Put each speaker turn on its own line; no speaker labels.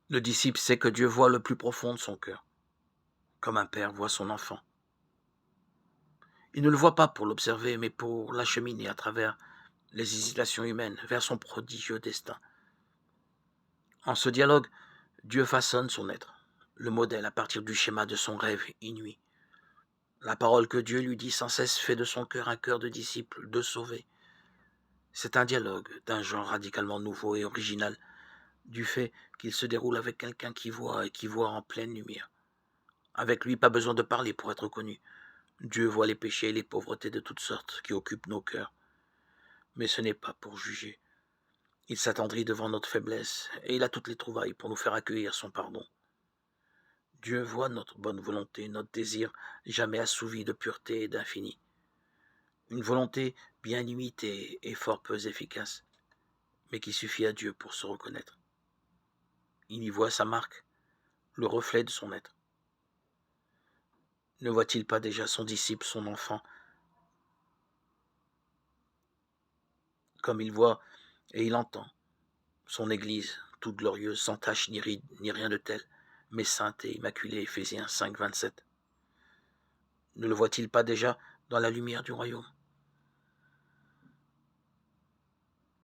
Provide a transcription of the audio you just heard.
Le disciple sait que Dieu voit le plus profond de son cœur, comme un père voit son enfant. Il ne le voit pas pour l'observer, mais pour l'acheminer à travers les hésitations humaines vers son prodigieux destin. En ce dialogue, Dieu façonne son être, le modèle à partir du schéma de son rêve inouï. La parole que Dieu lui dit sans cesse fait de son cœur un cœur de disciple, de sauvé. C'est un dialogue d'un genre radicalement nouveau et original, du fait qu'il se déroule avec quelqu'un qui voit et qui voit en pleine lumière. Avec lui, pas besoin de parler pour être connu. Dieu voit les péchés et les pauvretés de toutes sortes qui occupent nos cœurs. Mais ce n'est pas pour juger. Il s'attendrit devant notre faiblesse et il a toutes les trouvailles pour nous faire accueillir son pardon. Dieu voit notre bonne volonté, notre désir jamais assouvi de pureté et d'infini. Une volonté bien limitée et fort peu efficace, mais qui suffit à Dieu pour se reconnaître. Il y voit sa marque, le reflet de son être. Ne voit-il pas déjà son disciple, son enfant, comme il voit et il entend son Église, toute glorieuse, sans tache ni ride, ni rien de tel, mais sainte et immaculée, Éphésiens 5, 27. Ne le voit-il pas déjà dans la lumière du royaume?